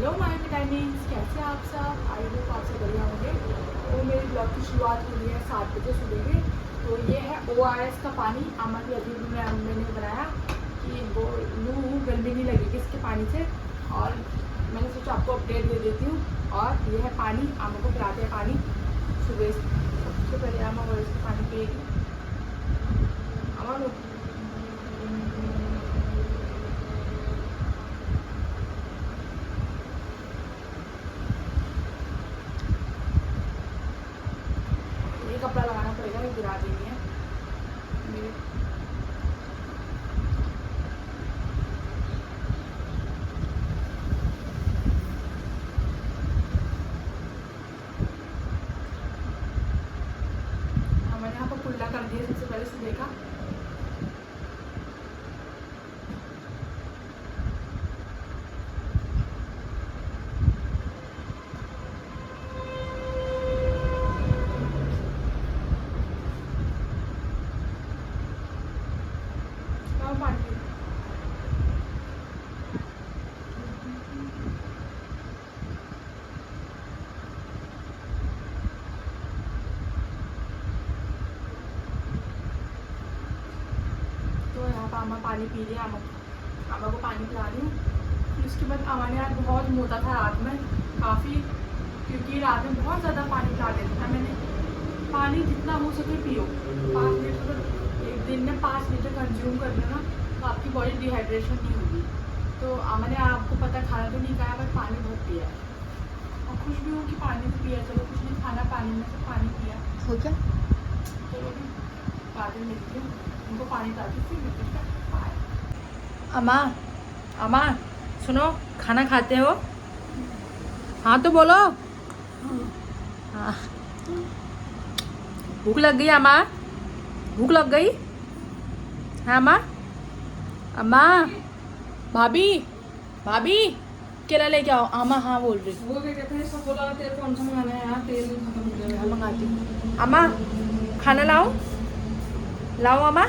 Hello my vitamins, कैसे आप सब? आई होप आप सब बढ़िया होंगे। तो मेरे ब्लॉग की शुरुआत हो रही है 7 बजे सुबह में। तो ये है ORS का पानी। आमा की अभी भी मैंने बनाया कि वो लू गर्मी नहीं लगेगी इसके पानी से, और मैंने सोचा आपको अपडेट दे देती हूँ। और ये है पानी, आमा को पिलाते हैं पानी सुबह। सबसे पहले आमा ORS का पानी पिएगी। आमा लो। ये कपड़ा लगाना पड़ेगा, ये गिरा देनी है मेरे। मैंने यहाँ पर कुल्ला कर दिया सबसे पहले सुबह का। पानी तो यहाँ पर आमा पानी पी रही है। आमा को पानी पिला रही हूँ। फिर उसके बाद आमा ने आज बहुत मोटा था रात में काफ़ी, क्योंकि रात में बहुत ज़्यादा पानी पिला देता था मैंने। पानी जितना हो सके पियो। 5 लीटर एक दिन में 5 लीटर कंज्यूम कर लेना तो आपकी बॉडी डिहाइड्रेशन नहीं होगी। तो आमा ने, आपको पता, खाना तो नहीं खाया बट पानी बहुत पिया है। और खुश भी हूँ कि पानी तो पिया। चलो कुछ नहीं खाना, पानी में से पानी पिया हो क्या? चलो अभी बाद में मिलती हूँ, उनको पानी पिलाती हूँ, फिर मिलती हूँ। बाय। अम्मा, अम्मा सुनो, खाना खाते हो? हाँ तो बोलो। हाँ, भूख लग गई अम्मा? भूख लग गई? हाँ अम्मा? अम्मा, भाभी, भाभी केला लेके आओ। अम्मा हाँ बोल रही। वो क्या कहते हैं, सब बोला तेल कौन सा मंगाना है यार, तेल खत्म हो गया है। मंगाती हूँ। अम्मा खाना लाओ, लाओ अम्मा।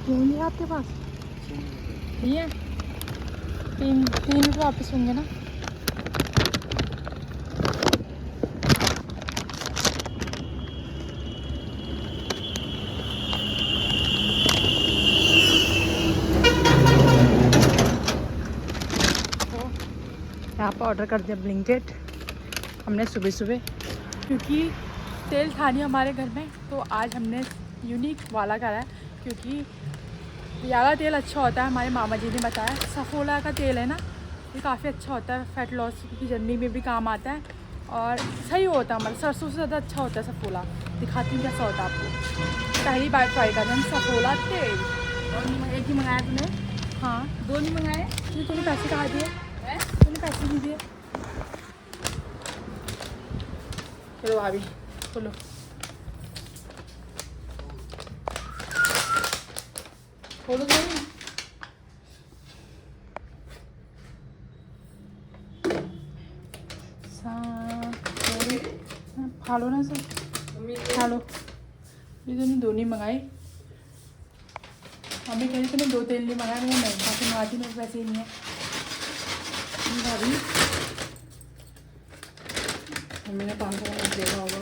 नहीं है आपके पास? नहीं है? 3 रुपये वापस होंगे ना? यहाँ पर ऑर्डर कर दिया ब्लिंकिट हमने सुबह सुबह, क्योंकि तेल था नहीं हमारे घर में। तो आज हमने यूनिक वाला करा है, क्योंकि याला तेल अच्छा होता है। हमारे मामा जी ने बताया, सफोला का तेल है ना, ये काफ़ी अच्छा होता है। फैट लॉस की जर्नी में भी काम आता है और सही होता है। हमारा सरसों से ज़्यादा अच्छा होता है सफोला। दिखाती हूँ कैसा होता है आपको। पहली बार ट्राई कर रहे हैं सफोला तेल। और एक ही मंगाया तूने? हाँ, 2 नहीं मंगाए। तूने पैसे कहाँ दिए? तूने पैसे नहीं दिए। चलो भाभी खोलो। खोलो तो नहीं। खा लो ना सर, खा लो। ये तो नहीं, 2 नहीं मंगाई। मम्मी कह रही तूने 2 तेल नहीं मंगाया। मैं नहीं खा के मंगाती, मेरे पैसे ही नहीं है। भाभी मम्मी ने 500 का देखा होगा।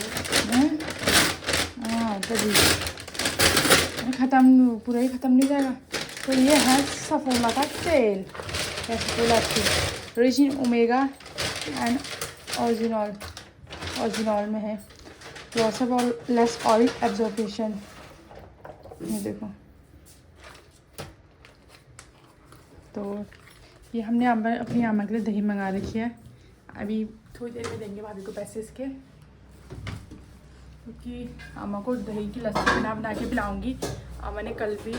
हाँ तभी ख़त्म, पूरा ही ख़त्म नहीं जाएगा। तो ये है सफोला का तेल। सफोला तेल रिजिन ओमेगा एंड ऑरिजिनल में है। Loss of less oil absorption. ये देखो। तो ये हमने अपनी आमा के लिए दही मंगा रखी है। अभी थोड़ी देर में देंगे भाभी को पैसे इसके, क्योंकि आमा को दही की लस्सी बना के पिलाऊंगी। आमा ने कल भी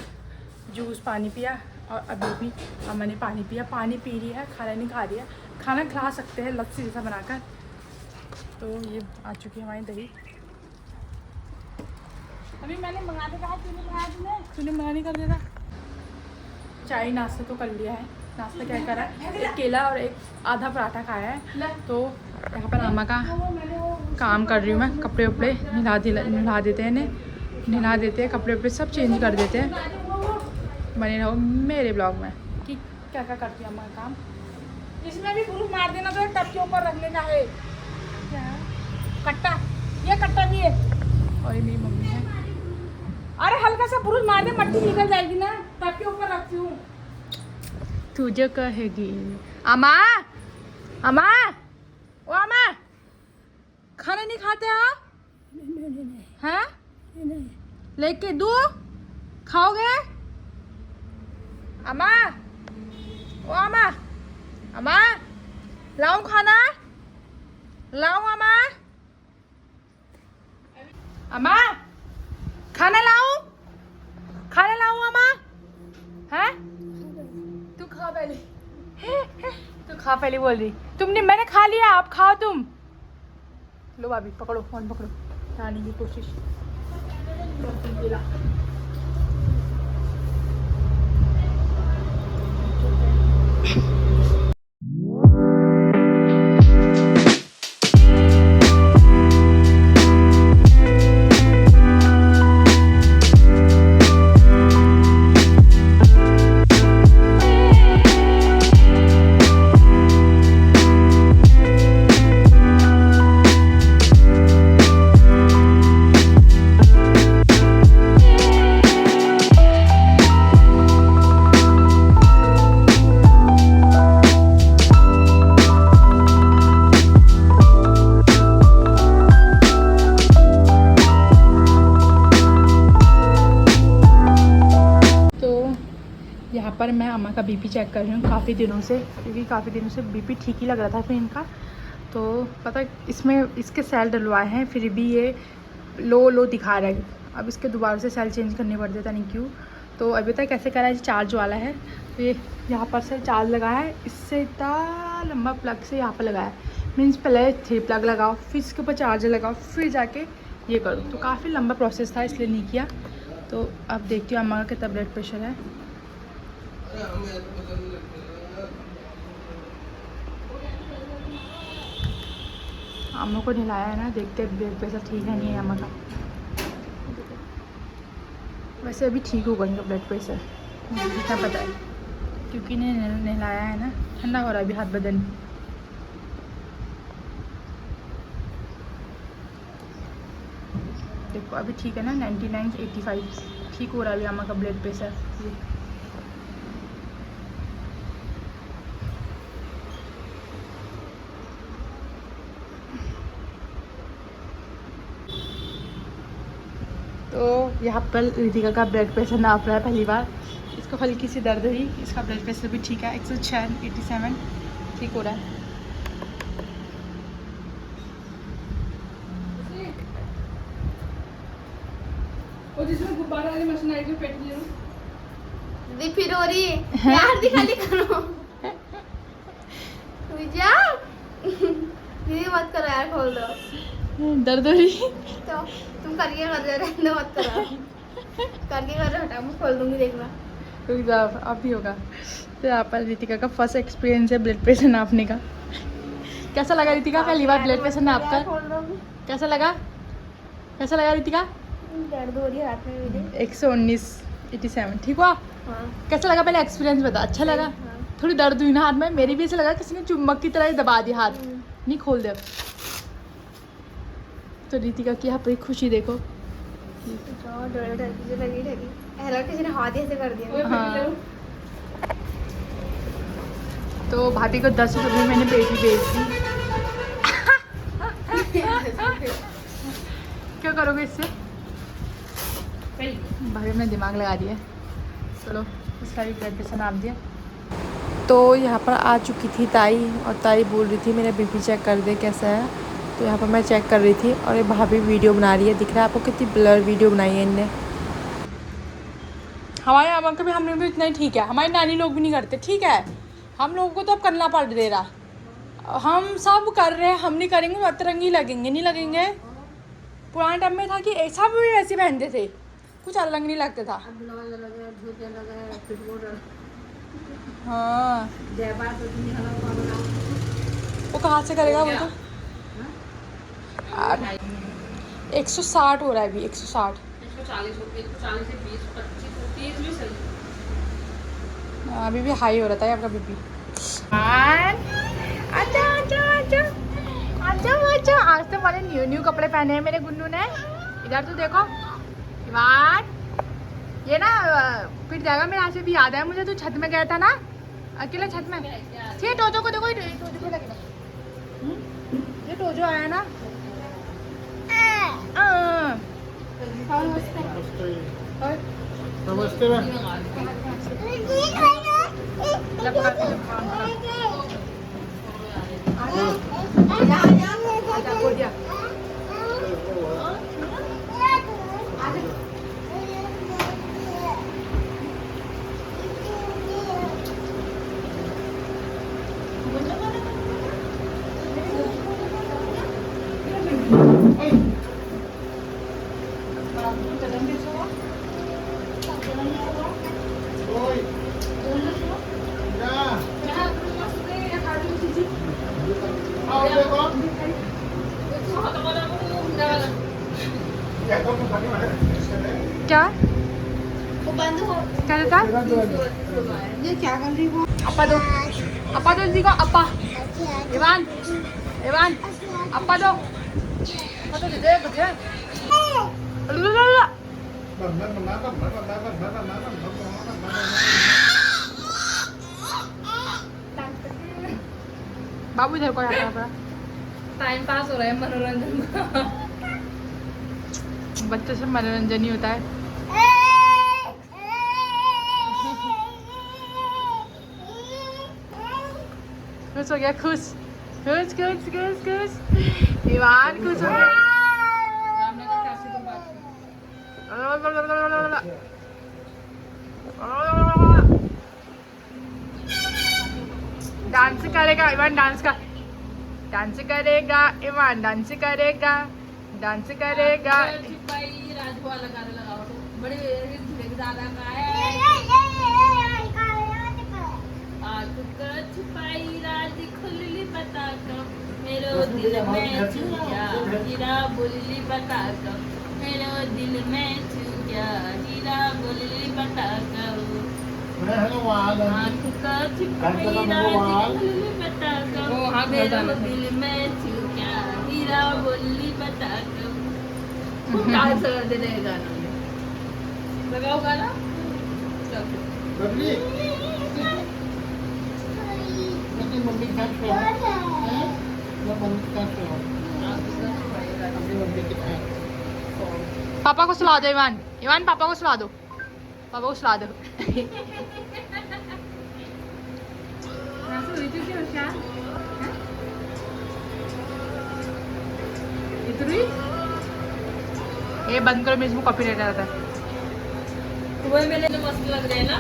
जूस पानी पिया और अभी भी आमा ने पानी पिया। पानी पी रही है, खाना नहीं खा रही है। खाना खिला सकते हैं लस्सी जैसा बनाकर। तो ये आ चुकी है हमारी दही। अभी मैंने मंगा के कहा, तूने मंगाया? तूने मना नहीं कर देता। चाय नाश्ता तो कर लिया है। नाश्ता क्या करा है, एक केला और एक आधा पराठा खाया है। तो यहाँ पर अम्मा का काम कर रही हूँ मैं। कपड़े वपड़े नहा देते हैं, नहा देते हैं, कपड़े वपड़े सब चेंज कर देते हैं। बने रहो मेरे ब्लॉग में कि क्या क्या करती है अम्मा का काम। इसमें भी पुरुष मार देना तो टब के ऊपर रखने का है क्या कट्टा, ये कट्टा भी है। और ये मेरी मम्मी है। अरे हल्का सा पुरुष मार दे, मट्टी निकल जाएगी ना, टब के ऊपर रखती हूँ। तुझे कहेगी अम्मा, अम्मा, ओ अम्मा, खाना नहीं खाते आप? हैं? लेके दो, खाओगे? अम्मा, ओ अम्मा, अम्मा, लाऊं खाना? लाऊं अम्मा? अम्मा, खाना लाऊं? खाना लाऊं अम्मा? हैं? तू खा पहले। तू खा पहले बोल रही। तुमने, मैंने खा लिया, आप खाओ तुम। लो भाभी पकड़ो, फोन पकड़ो, खाने की कोशिश। यहाँ पर मैं अम्मा का बीपी चेक कर रही हूँ काफ़ी दिनों से, क्योंकि काफ़ी दिनों से बीपी ठीक ही लग रहा था फिर इनका। तो पता इसमें इसके सेल डलवाए हैं, फिर भी ये लो दिखा रहा है। अब इसके दोबारा से सेल चेंज करने पड़ते, था नहीं क्यों। तो अभी तक कैसे करा है, चार्ज वाला है। तो ये यहाँ पर से चार्ज लगा है, इससे इतना लंबा प्लग से यहाँ पर लगाया है। मीन्स पहले 3 प्लग लगाओ, फिर इसके ऊपर चार्जर लगाओ, फिर जाके ये करो। तो काफ़ी लंबा प्रोसेस था, इसलिए नहीं किया। तो अब देखती हूँ अम्मा का कितना ब्लड प्रेशर है। अम्मा को नहलाया है ना, देखते ब्लड प्रेशर ठीक है नहीं है अम्मा का। वैसे अभी ठीक होगा इनका ब्लड प्रेशर, मुझे जितना पता है, क्योंकि नहलाया है ना। ठंडा हो रहा है अभी हाथ बदन। देखो अभी ठीक है ना, 99/85 ठीक हो रहा है अभी अम्मा का ब्लड प्रेशर। तो यहाँ पर रितिका का ब्लड प्रेशर नाप रहा है पहली बार। इसको हल्की सी दर्द हुई, इसका ब्लड प्रेशर भी ठीक है, 106/87 ठीक हो रहा है। और जिसमें गुब्बारा वाली मशीन आई, पेट दी फिर हो रही है यार, दिखाली करो जा दीदी, मत करो यार, खोल दो। दर्द हो रही तो तुम करके रहने मत करो, करके कर रहे हटा, मैं खोल दूंगी, देखना अब भी होगा। तो यहाँ पर रितिका का फर्स्ट एक्सपीरियंस है ब्लड प्रेशर नापने का। कैसा लगा रितिका, पहली बार ब्लड प्रेशर नाप कर? कैसा लगा, कैसा लगा रितिका? दर्द हो रही है हाथ में मेरे। 119/87 ठीक हुआ। हाँ। कैसा लगा पहले एक्सपीरियंस बता, अच्छा लगा? हाँ। थोड़ी दर्द हुई ना हाथ में, मेरी भी ऐसा लगा किसी ने चुम्बक की तरह ही दबा दिया हाथ, नहीं खोल दे। तो रितिका की यहाँ पर खुशी देखो। किसी ने हाथ ऐसे कर दिया। हाँ। तो भाभी को 10 रुपये मैंने पेटी भेज दी। क्या करोगे इससे? भाभी ने दिमाग लगा दिया। चलो इसका भी ब्लड प्रेशर नाप दिया। तो यहाँ पर आ चुकी थी ताई, और ताई बोल रही थी मेरा बीपी चेक कर दे कैसा है। तो यहाँ पर मैं चेक कर रही थी, और ये भाभी वीडियो बना रही है। दिख रहा है आपको कितनी ब्लर वीडियो बनाई है इनने। हमारे यहाँ का भी हमने भी इतना ही ठीक है, हमारी नानी लोग भी नहीं करते, ठीक है। हम लोगों को तो अब करना पड़ दे रहा, हम सब कर रहे हैं, हम नहीं करेंगे, अतरंगी लगेंगे, नहीं लगेंगे। पुराने टाइम में था कि ऐसा भी वैसे पहनते थे, कुछ अलग नहीं लगता था। हाँ जयपाल तो तुम निकला हुआ बना वो कहाँ से करेगा वो तो 160 हो रहा है अभी 160। 140 140 से 20 25 30 भी सही। अभी भी हाई हो रहा था आपका बीपी। आजा आजा आजा आजा आजा। आज तो मैंने न्यू कपड़े पहने हैं मेरे गुन्नू ने। इधर तो देखो इवान, ये ना फिर जाएगा मेरे। आज से भी याद है मुझे, तू छत में गया था ना अकेले छत में। ये टोजो को देखो, ये टोजो को लगेगा। ये टोजो आया ना। नमस्ते क्या वो बंद हो। क्या था? ये क्या कर रही हो? अपा दो जल्दी को। अपा इवान इवान अपा दो। अपा तो दे दे बच्चे। बाबू इधर को आता है। टाइम पास हो रहा है, मनोरंजन का। बच्चों से मनोरंजन ही होता है। खुश हो गया, खुश खुश खुश खुश खुश। ईवान खुश हो गया। डांस करेगा ईवान, डांस का डांस करेगा ईवान, डांस करेगा डांस करेगा। राजू वाला गाना लगाओ तो बड़े दादा का है। आग का छुपाई राज खुलली बता कर मेरो दिल में छू गया हीरा बोलली बता कर मेरो दिल में छू गया हीरा बोलली बता कर। आग का छुपाई राज खुलली बता कर मेरो दिल में छू गया हीरा बोलली बता कर। डांस कर दे रहे गाना में लगाओ गाना। मम्मी पापा को सुला दो ईवान, ईवान पापा को सुला दो, पापा को सुला दो। ये बंद करो, मेरे इसमें कॉपीराइट आता है। वही मेरे तो मस्त लग रहे हैं ना।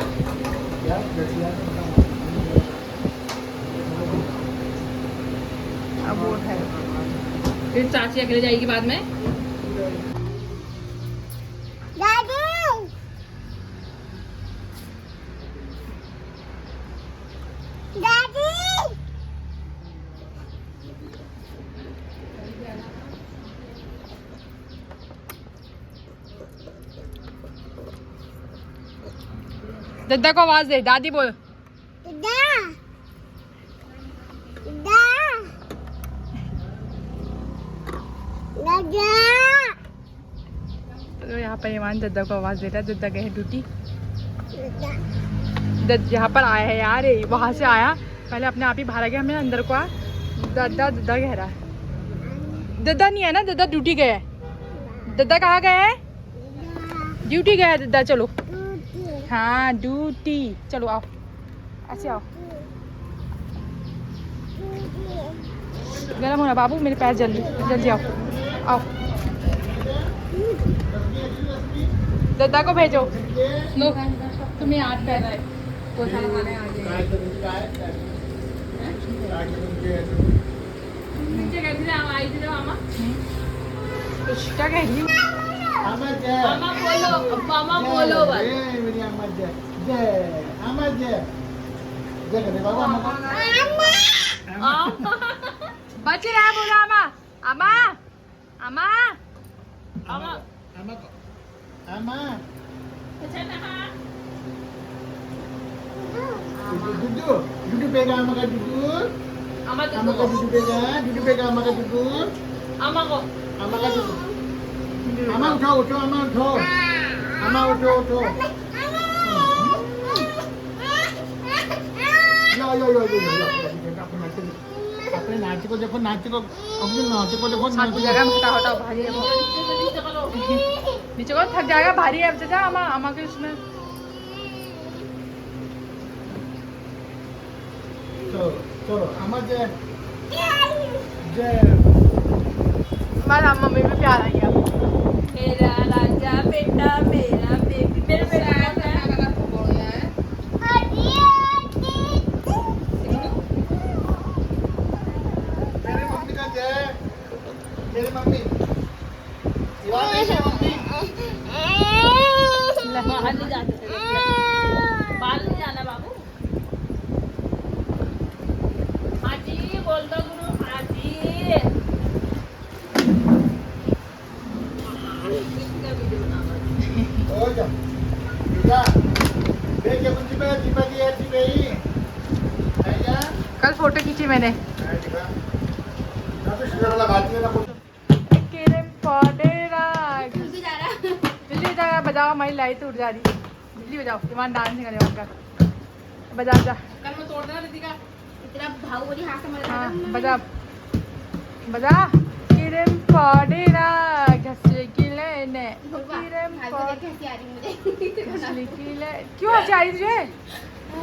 अब वो है फिर चाची अकेले जाएगी बाद में। दद्दा को आवाज दे, दादी बोल। तो यहाँ पर ईवान दद्दा को आवाज दे रहा है। दद्दा गए हैं ड्यूटी। यहाँ पर आया है यार, वहाँ से आया पहले अपने आप ही बाहर आ गया, हमें अंदर को आ। दद्दा दद्दा कह रहा है। दद्दा नहीं है ना, दद्दा ड्यूटी गया है। दद्दा कहाँ गया है? ड्यूटी गया है दद्दा। चलो हाँ ड्यूटी, चलो आओ, ऐसे आओ। गर्म होना बाबू, मेरे पैर जल्दी जल्दी आओ आओ। दद्दा को भेजो। लो तुम्हें याद कर रहा है। कोई खाना खाने आ जाए। नीचे गई थी, आई थी मामा। कुछ क्या कह रही हूँ? मामा बोलो, मामा बोलो बस। देख दे बाबा अम्मा बच रहा है बोला अम्मा अम्मा अम्मा अम्मा अम्मा अम्मा Duduk, duduk pegang makan duduk. Ama Makan duduk pegang makan duduk. Ama ko. Makan duduk. Ama uठो, ama uठो. Ama uठो. यो अपने नाच को देखो अपने नाच को देखो साथ हो जाएगा हटा हटा भारी है वो नीचे को थक जाएगा भारी है अब चाचा अम्मा अम्मा के उसमें चलो अम्मा जय हमारा मम्मी भी प्यार आई है मेरा राजा बेटा मेरा बेबी मेरा बेटा मेरी मम्मी का जय मेरी मम्मी बाहर नहीं जाते बाहर नहीं जाना बाबू हाँ जी बोल दो गुरु हाँ जी कल फोटो खींची मैंने भी जा रहा है। जल्दी बजा बजाओ हमारी लाइट उठ जा रही जल्दी बजाओ ईमान डांस नहीं करने का बजा बजा कल मैं तोड़ देना रितिका इतना भाव बोली हाथ से मर हाँ बजा बजा किरम पड़ेरा घसले किलेने किरम कैसी आ रही मुझे घसले किले क्यों हंसी आ रही तुझे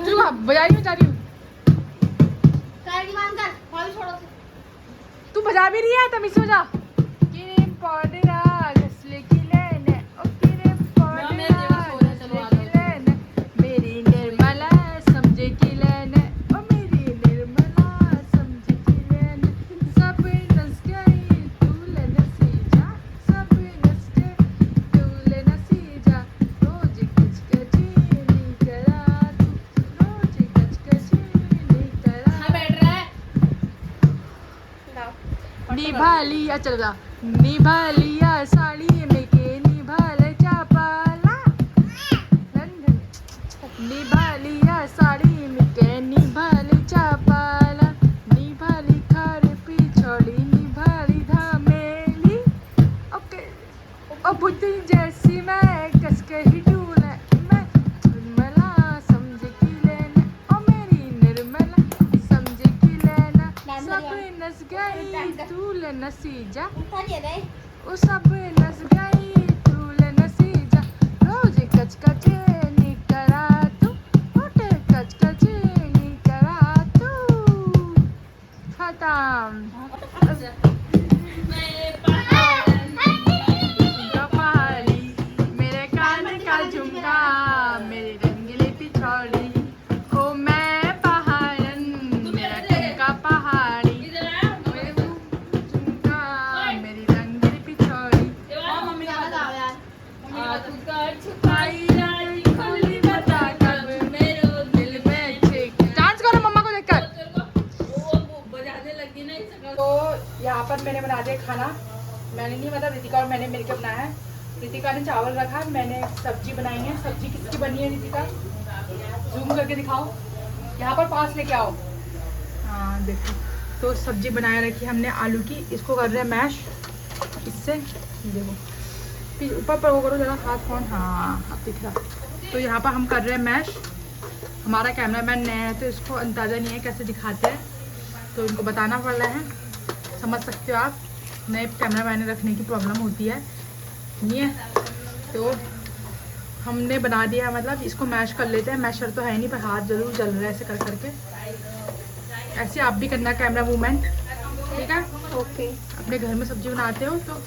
तू बजाई में जा रही हूँ कर मान कर कॉल छोड़ो तू बजा भी रही है तब इसे बजा किरम पड़ेरा घसले किलेने ओ किरम पड़ेरा घसले किलेने मेरी निर्मला समझे किलेने ओ मेरी निर्मला समझे किलेने सब नस गई तू ले नसी जा सब नस गई तू ले नसी जा रोज कचकची नहीं करा तू रोज कचकची नहीं करा हाँ बैठ रहा है निभा लिया चल जा निभा लिया साड़ी में के निभाल चापाला निभा लिया साड़ी में के निभाल चापाला निभाली खारे पिछोड़ी निभाली धामेली ओके ओ बुद्धि जैसी मैं कसके ही डूले मैं निर्मला समझ की लेना ओ मेरी निर्मला समझ की लेना सब नस गई तू ले नसी जा उठा दिया रे ओ सब नस गई तू ले नसी जा रोज कचकचे नी करा तू ओटे कचकचे नी करा तू खत्म पहाड़ी मेरे कान का झुमका मेरी रंगीली पिछौड़ी ओ मैं पहाड़न मेरा कान का पहाड़ी मेरे झुमका मेरी रंगीली पिछौड़ी मम्मी का ज्यादा गाओ यार खुली बता कब मेरो दिल में छेक डांस करो मम्मा को देखकर बजाने लगी ना इस तो यहाँ पर मैंने बना दिया खाना मैंने नहीं मतलब रितिका और मैंने मिलकर बनाया है रितिका ने चावल रखा मैंने सब्जी बनाई है सब्जी किसकी बनी है रितिका जूम करके दिखाओ यहाँ पर पास लेके आओ हाँ देखो तो सब्जी बनाए रखी है हमने आलू की इसको कर रहे हैं मैश इससे देखो फिर ऊपर पर वो करो ज़रा हाथ फोन हाँ अब दिख रहा तो यहाँ पर हम कर रहे हैं मैश हमारा कैमरामैन नया है तो इसको अंदाज़ा नहीं है कैसे दिखाते हैं तो इनको बताना पड़ रहा है समझ सकते हो आप नए कैमरामैन रखने की प्रॉब्लम होती है नहीं है तो हमने बना दिया मतलब इसको मैश कर लेते हैं मैशर तो है नहीं पर हाथ जरूर जल रहा है ऐसे कर करके ऐसे आप भी करना कैमरा मूवमेंट ठीक है ओके अपने घर में सब्जी बनाते हो तो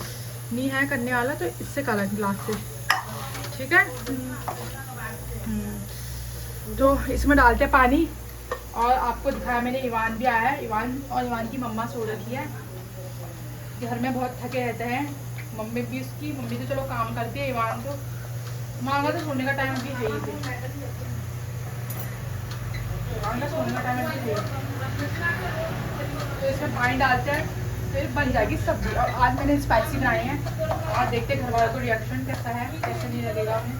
नहीं है करने वाला तो इससे करा गिलास से ठीक है तो इसमें डालते हैं पानी और आपको दिखाया मैंने ईवान भी आया है ईवान की मम्मा सो रखी है घर में बहुत थके रहते हैं मम्मी भी उसकी मम्मी तो चलो काम करती है ईवान तो मांगा तो सोने का टाइम भी है ही आंगला सोने का टाइम नहीं चाहिए। तो इसमें पानी डालते हैं, फिर बन जाएगी सब्जी। और आज मैंने स्पाइसी बनाए हैं और देखते हैं घर वालों को रिएक्शन कैसा है, कैसे नहीं लगेगा हमें।